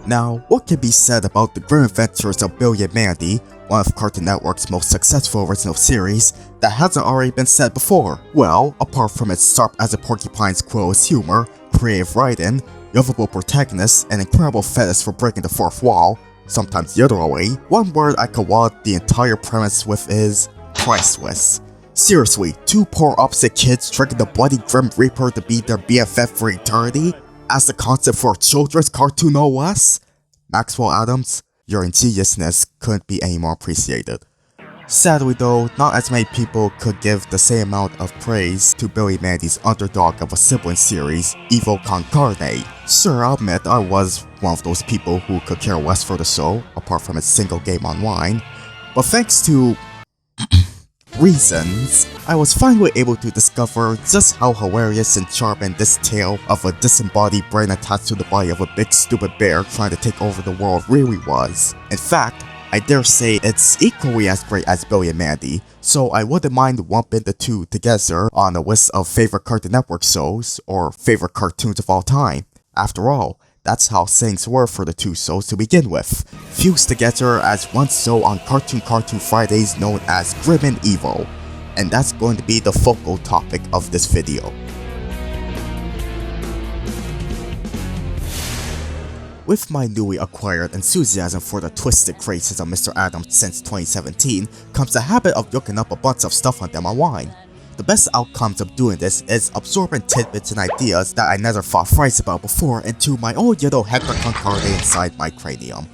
Now, what can be said about the grim adventures of Billy and Mandy, one of Cartoon Network's most successful original series, that hasn't already been said before? Well, apart from its sharp as a porcupine's quill's humor, creative writing, lovable protagonists, and incredible fetish for breaking the fourth wall, sometimes literally, one word I could wad the entire premise with is priceless. Seriously, two poor opposite kids tricking the bloody Grim Reaper to be their BFF for eternity? As the concept for a children's cartoon no less? Maxwell Atoms, your ingeniousness couldn't be any more appreciated. Sadly though, not as many people could give the same amount of praise to Billy and Mandy's underdog of a sibling series, Con Carne. Sure, I'll admit I was one of those people who could care less for the show, apart from its single game online, but thanks to reasons, I was finally able to discover just how hilarious and charming this tale of a disembodied brain attached to the body of a big stupid bear trying to take over the world really was. In fact, I dare say it's equally as great as Billy and Mandy, so I wouldn't mind lumping the two together on a list of favorite Cartoon Network shows, or favorite cartoons of all time. After all, that's how things were for the two shows to begin with, fused together as one show on Cartoon Fridays known as Grim and Evil, and that's going to be the focal topic of this video. With my newly acquired enthusiasm for the twisted crazes of Mr. Atoms since 2017 comes the habit of looking up a bunch of stuff on them online. The best outcomes of doing this is absorbing tidbits and ideas that I never thought thrice about before into my own little Con Carne inside my cranium.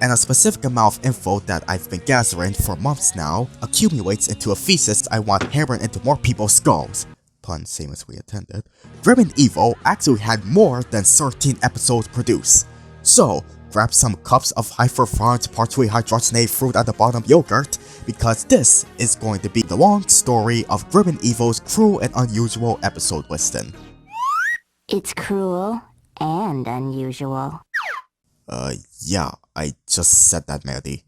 And a specific amount of info that I've been gathering for months now accumulates into a thesis I want hammered into more people's skulls. Pun same as we intended. Grim and Evil actually had more than 13 episodes produced. So, grab some cups of hyper-farmed partially hydrogenated fruit at the bottom yogurt, because this is going to be the long story of Grim and Evil's cruel and unusual episode listing. It's cruel and unusual. Yeah, I just said that, Mandy.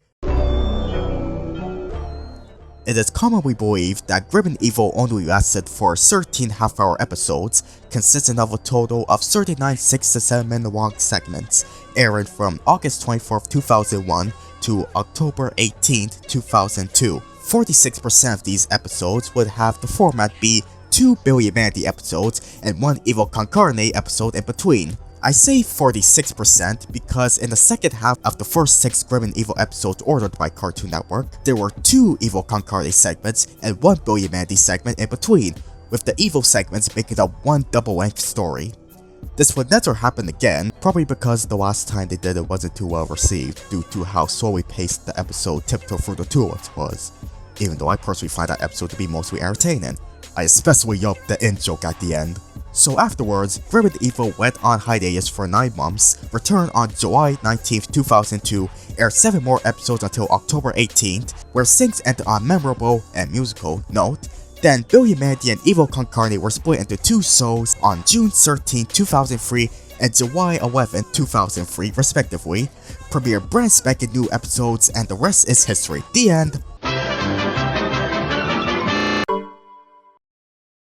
It is commonly believed that Grim and Evil only lasted for 13 half-hour episodes, consisting of a total of 39 6 to 7 minute long segments, airing from August 24th, 2001 to October 18th, 2002. 46% of these episodes would have the format be 2 Billy and Mandy episodes and 1 Con Carne episode in between. I say 46% because in the second half of the first 6 Grim and Evil episodes ordered by Cartoon Network, there were 2 Con Carne segments and 1 Billy and Mandy segment in between, with the Evil segments making up one double-length story. This would never happen again, probably because the last time they did it wasn't too well received due to how slowly paced the episode Tiptoe Through the Tulips was, even though I personally find that episode to be mostly entertaining. I especially loved the in-joke at the end. So afterwards, Grim and Evil went on hiatus for 9 months, returned on July 19th, 2002, aired 7 more episodes until October 18th, where things ended on a memorable and musical note. Then Billy and Mandy and Con Carne were split into 2 shows on June 13, 2003 and July 11, 2003 respectively, premiered brand spanking new episodes, and the rest is history. The end.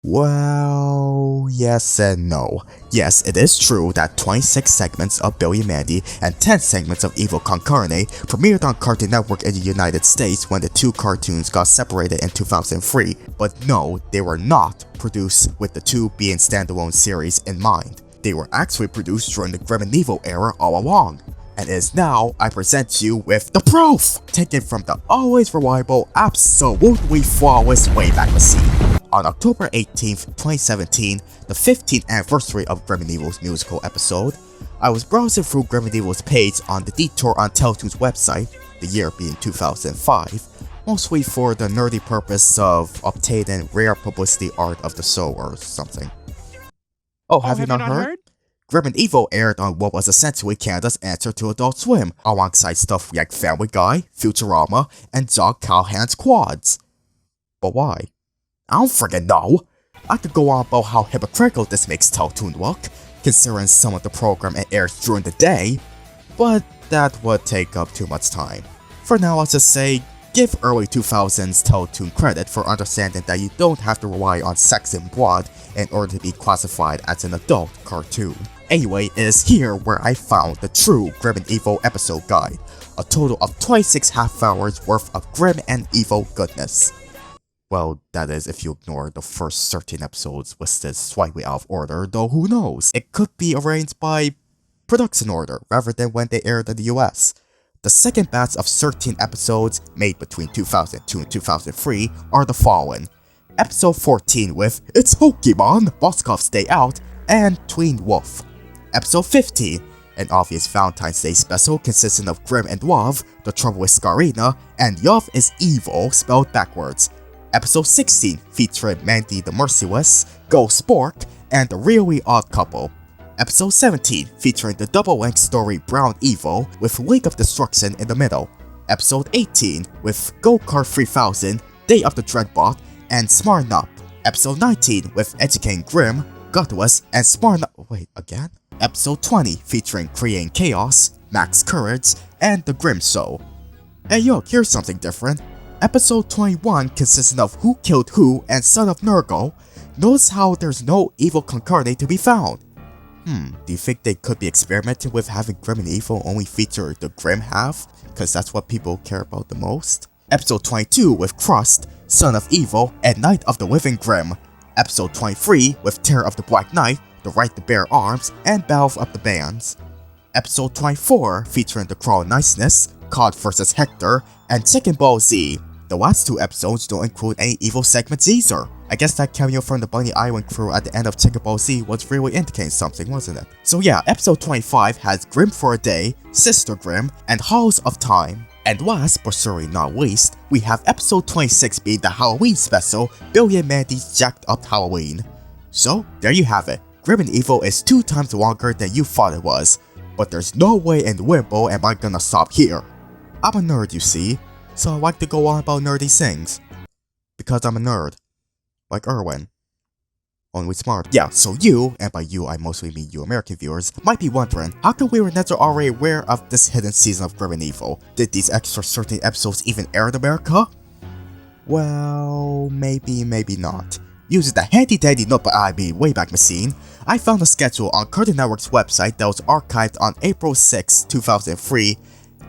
Well, yes and no. Yes, it is true that 26 segments of Billy and Mandy and 10 segments of Con Carne premiered on Cartoon Network in the United States when the 2 cartoons got separated in 2003, but no, they were not produced with the 2 being standalone series in mind. They were actually produced during the Grim and Evil era all along. And it is now I present you with the proof, taken from the always reliable, absolutely flawless Wayback Machine. On October 18th, 2017, the 15th anniversary of Grim and Evil's musical episode, I was browsing through Grim and Evil's page on the Detour on Teletoon's website, the year being 2005, mostly for the nerdy purpose of obtaining rare publicity art of the show or something. Oh, have you not heard? Grim and Evil aired on what was essentially Canada's answer to Adult Swim, alongside stuff like Family Guy, Futurama, and John Callahan's Quads. But why? I don't friggin' know. I could go on about how hypocritical this makes Teletoon look, considering some of the program it airs during the day, but that would take up too much time. For now, I'll just say, give early 2000s Teletoon credit for understanding that you don't have to rely on sex and blood in order to be classified as an adult cartoon. Anyway, it is here where I found the true Grim and Evil episode guide, a total of 26 half hours worth of grim and evil goodness. Well, that is if you ignore the first 13 episodes listed slightly out of order, though who knows, it could be arranged by production order rather than when they aired in the US. The second batch of 13 episodes, made between 2002 and 2003, are the following. Episode 14 with It's Pokemon, Boscov's Day Out, and Tween Wolf. Episode 15, an obvious Valentine's Day special consisting of Grim and Love, The Trouble with Scarina, and Love is Evil spelled backwards. Episode 16, featuring Mandy the Merciless, Ghost Spork, and The Really Odd Couple. Episode 17, featuring the double-length story Brown Evil, with Lake of Destruction in the middle. Episode 18, with Go-Kart 3000, Day of the Dreadbot, and Smarten Up. Episode 19, with Educating Grim, Godless, and Smarten Up. Wait, again? Episode 20, featuring Creating Chaos, Max Courage, and The Grim Soul. Hey yo, here's something different. Episode 21, consisting of Who Killed Who and Son of Nurgle. Notice how there's no evil Con Carne to be found. Do you think they could be experimenting with having Grim and Evil only feature the Grim half? Because that's what people care about the most? Episode 22 with Crust, Son of Evil, and Night of the Living Grim. Episode 23 with Terror of the Black Knight, The Right to Bear Arms, and Battle of the Bands. Episode 24 featuring The Crawl Niceness, COD vs Hector, and Chicken Ball Z. The last two episodes don't include any evil segments either. I guess that cameo from the Bunny Island crew at the end of Chicken Ball Z was really indicating something, wasn't it? So yeah, episode 25 has Grim for a Day, Sister Grim, and Halls of Time. And last, but certainly not least, we have episode 26 being the Halloween special, Billy and Mandy's Jacked Up Halloween. So, there you have it. Grim and Evil is 2 times longer than you thought it was. But there's no way in Limbo am I gonna stop here. I'm a nerd, you see, so I like to go on about nerdy things. Because I'm a nerd. Like Erwin. Only smart. Yeah, so you, and by you I mostly mean you American viewers, might be wondering, how come we were never already aware of this hidden season of Grim and Evil? Did these extra 13 episodes even air in America? Well, maybe not. Using the handy-dandy notebook I mean Wayback Machine, I found a schedule on Cartoon Network's website that was archived on April 6, 2003,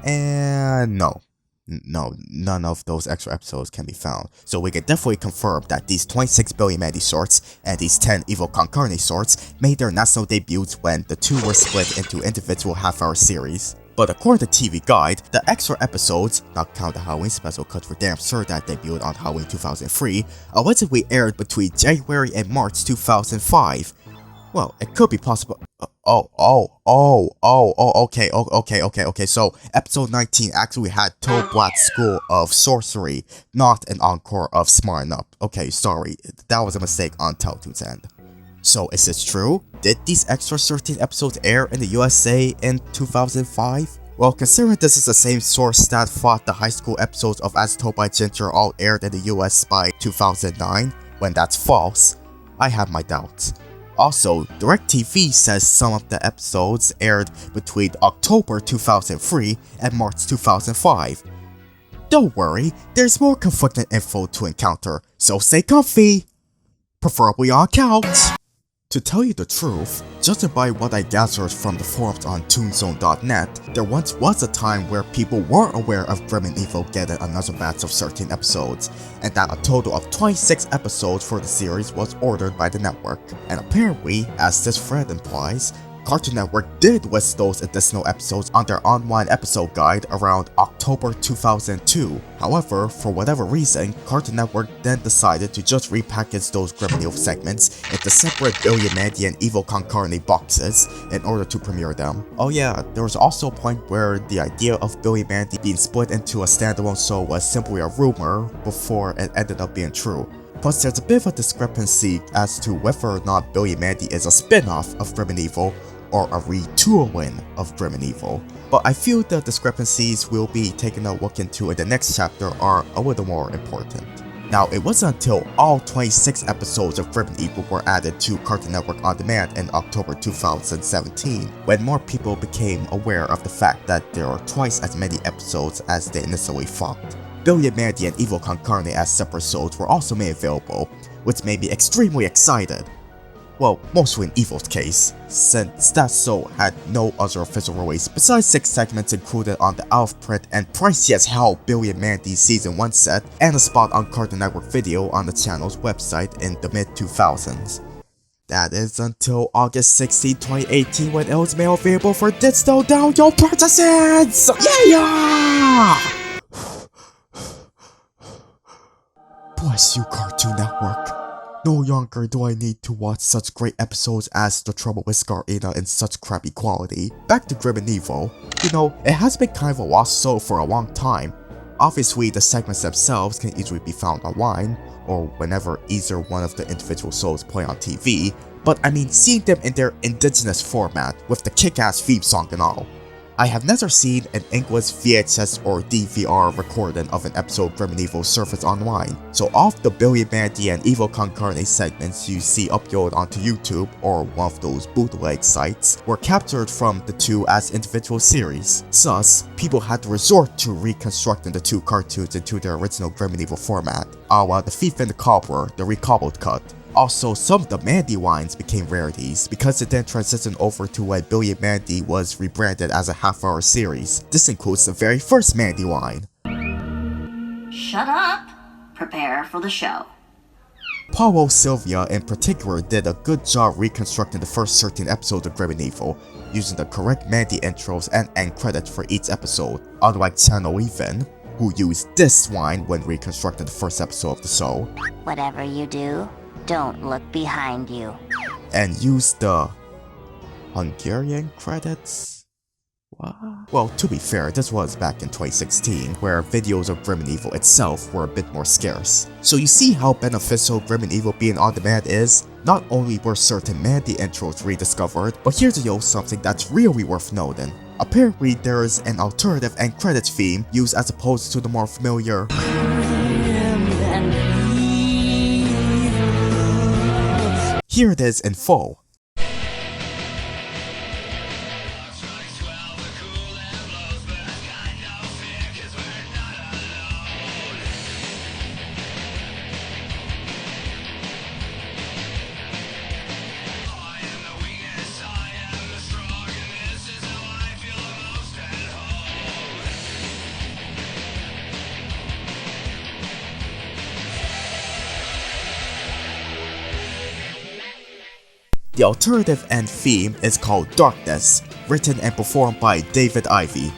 and no, none of those extra episodes can be found. So we can definitely confirm that these 26 Billy and Mandy shorts and these 10 Evil Con Carne shorts made their national debuts when the two were split into individual half-hour series. But according to TV Guide, the extra episodes, not count the Halloween special cause we're damn sure that debuted on Halloween 2003, allegedly aired between January and March 2005. Well, it could be possible. Okay. So, episode 19 actually had Toe Black School of Sorcery, not an encore of Smarten Up. Okay, sorry, that was a mistake on Teletoon's end. So, is this true? Did these extra 13 episodes air in the USA in 2005? Well, considering this is the same source that thought the high school episodes of As Told by Ginger all aired in the US by 2009, when that's false, I have my doubts. Also, DirecTV says some of the episodes aired between October 2003 and March 2005. Don't worry, there's more conflicting info to encounter, so stay comfy! Preferably on couch! To tell you the truth, judging by what I gathered from the forums on toonzone.net, there once was a time where people were aware of Grim and Evil getting another batch of 13 episodes, and that a total of 26 episodes for the series was ordered by the network. And apparently, as this thread implies, Cartoon Network did list those additional episodes on their online episode guide around October 2002. However, for whatever reason, Cartoon Network then decided to just repackage those Grim and Evil segments into separate Billy and Mandy and Evil Con Carne boxes in order to premiere them. Oh yeah, there was also a point where the idea of Billy and Mandy being split into a standalone show was simply a rumor before it ended up being true. Plus, there's a bit of a discrepancy as to whether or not Billy and Mandy is a spin-off of Grim and Evil or a retooling of Grim and Evil. But I feel the discrepancies we'll be taking a look into in the next chapter are a little more important. Now, it wasn't until all 26 episodes of Grim and Evil were added to Cartoon Network On Demand in October 2017, when more people became aware of the fact that there are twice as many episodes as they initially thought. Billy and Mandy and Evil Con Carne as separate shows were also made available, which made me extremely excited. Well, mostly in Evil's case, since that show had no other official release besides 6 segments included on the out-of-print and pricey as hell Billy and Mandy Season 1 set and a spot on Cartoon Network Video on the channel's website in the mid-2000s. That is until August 16, 2018 when it was made available for digital download purchases! Yeah! Bless you, Cartoon Network. No longer do I need to watch such great episodes as The Trouble with Scarina in such crappy quality. Back to Grim and Evil. You know, it has been kind of a lost soul for a long time. Obviously, the segments themselves can easily be found online, or whenever either one of the individual shows play on TV, but I mean seeing them in their indigenous format, with the kick-ass theme song and all. I have never seen an English VHS or DVR recording of an episode of Grim and Evil surface online, so all of the Billy, Mandy, and Evil Con Carne segments you see uploaded onto YouTube or one of those bootleg sites were captured from the two as individual series. Thus, people had to resort to reconstructing the two cartoons into their original Grim and Evil format, a la The Thief and the Cobbler, the recobbled cut. Also, some of the Mandy lines became rarities because it then transitioned over to when Billy and Mandy was rebranded as a half-hour series. This includes the very first Mandy line. Shut up! Prepare for the show. Paulo Silvia in particular did a good job reconstructing the first 13 episodes of Grim and Evil, using the correct Mandy intros and end credits for each episode, unlike Channel Even, who used this line when reconstructing the first episode of the show. Whatever you do, don't look behind you. And used the Hungarian credits? What? Well, to be fair, this was back in 2016, where videos of Grim and Evil itself were a bit more scarce. So you see how beneficial Grim and Evil being on demand is? Not only were certain Mandy intros rediscovered, but here's something that's really worth noting. Apparently, there is an alternative end credits theme used as opposed to the more familiar Here it is in full. The alternative end theme is called Darkness, written and performed by David Ivey.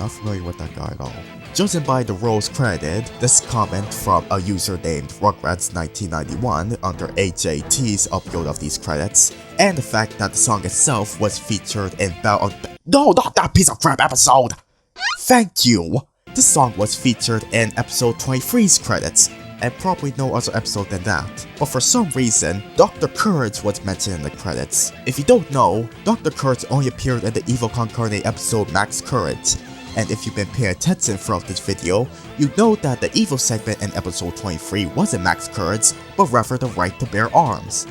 Not familiar with that guy at all. Judging by the roles credited, this comment from a user named Rugrats1991 under AJT's upload of these credits, and the fact that the song itself was featured in No, not that piece of crap episode! Thank you! This song was featured in episode 23's credits, and probably no other episode than that. But for some reason, Dr. Courage was mentioned in the credits. If you don't know, Dr. Courage only appeared in the Evil Con Carne episode Max Courage. And if you've been paying attention throughout this video, you know that the Evil segment in episode 23 wasn't Max Courage, but rather the right to bear arms.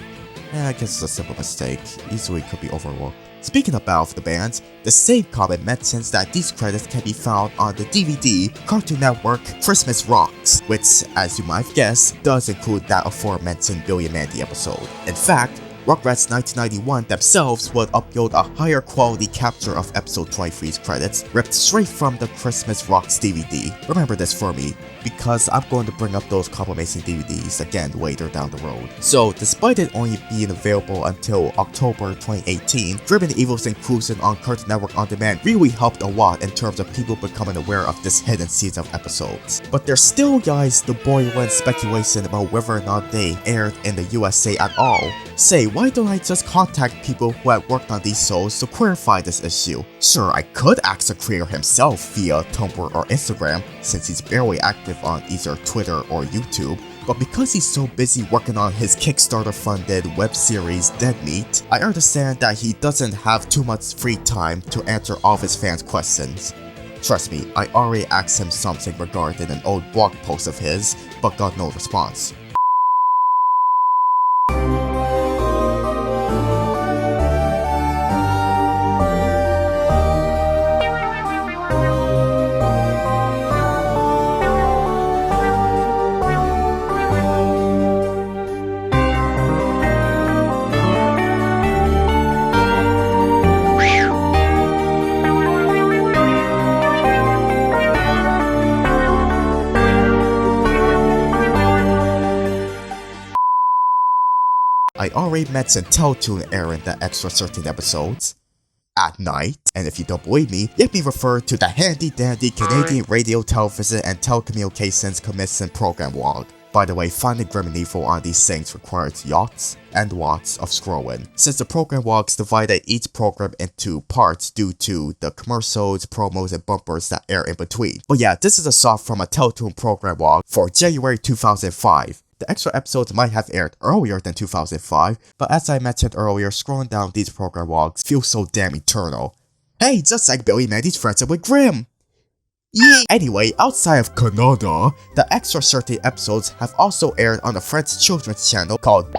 I guess it's a simple mistake, easily could be overlooked. Speaking about the band, the same comment mentions that these credits can be found on the DVD Cartoon Network Christmas Rocks, which, as you might have guessed, does include that aforementioned Billy and Mandy episode. In fact, Rugrats 1991 themselves would upload a higher quality capture of episode 23's credits, ripped straight from the Christmas Rocks DVD. Remember this for me, because I'm going to bring up those couple amazing DVDs again later down the road. So, despite it only being available until October 2018, Grim and Evil's inclusion on Cartoon Network On Demand really helped a lot in terms of people becoming aware of this hidden season of episodes. But there's still, guys, the boiling speculation about whether or not they aired in the USA at all. Say, why don't I just contact people who had worked on these shows to clarify this issue? Sure, I could ask the creator himself via Tumblr or Instagram, since he's barely active on either Twitter or YouTube, but because he's so busy working on his Kickstarter-funded web series Dead Meat, I understand that he doesn't have too much free time to answer all of his fans' questions. Trust me, I already asked him something regarding an old blog post of his, but got no response. already mentioned Teletoon airing the extra 13 episodes at night, and if you don't believe me, let me refer to the handy-dandy Canadian Radio, Television, and Telecommunications Commission program log. By the way, finding grim and evil on these things requires yachts and lots of scrolling, since the program logs divided each program into parts due to the commercials, promos, and bumpers that air in between. But yeah, this is a soft from a Teletoon program log for January 2005. The extra episodes might have aired earlier than 2005, but as I mentioned earlier, scrolling down these program logs feels so damn eternal. Hey, just like Billy Mandy's friendship with Grimm! Yeah. Anyway, outside of Canada, the extra 13 episodes have also aired on a French children's channel called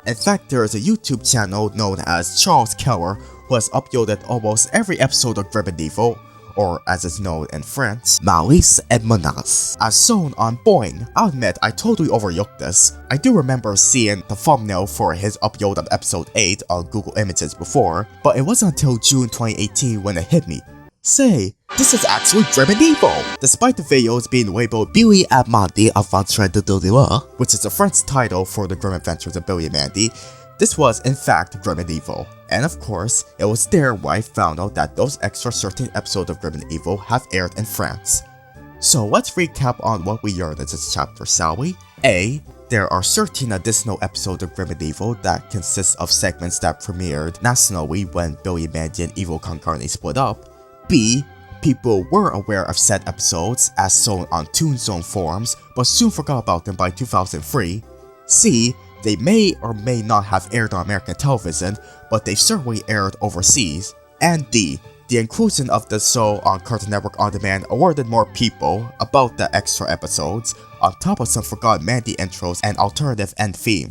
In fact, there is a YouTube channel known as Charles Keller who has uploaded almost every episode of Grim and Evil, or as it's known in French, Malice et Menace, as shown on Boing. I'll admit, I totally overlooked this. I do remember seeing the thumbnail for his upload of episode 8 on Google Images before, but it wasn't until June 2018 when it hit me. Say, this is actually Grim and Evil! Despite the videos being labeled Billy and Mandy Aventure de Delilah, which is the French title for the Grim Adventures of Billy and Mandy, this was in fact Grim and Evil. And of course, it was there where I found out that those extra 13 episodes of Grim and Evil have aired in France. So let's recap on what we learned in this chapter, shall we? A. There are 13 additional episodes of Grim and Evil that consist of segments that premiered nationally when Billy, Mandy, and Evil Con Carne split up. B. People were aware of said episodes as shown on Toon Zone forums, but soon forgot about them by 2003. C. They may or may not have aired on American television, but they've certainly aired overseas. And D. The inclusion of the show on Cartoon Network On Demand alerted more people about the extra episodes, on top of some forgotten Mandy intros and alternative end theme.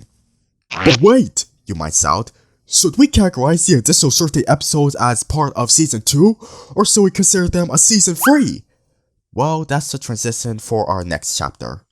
But wait, you might shout, should we categorize the additional 13 episodes as part of Season 2, or should we consider them a Season 3? Well, that's the transition for our next chapter.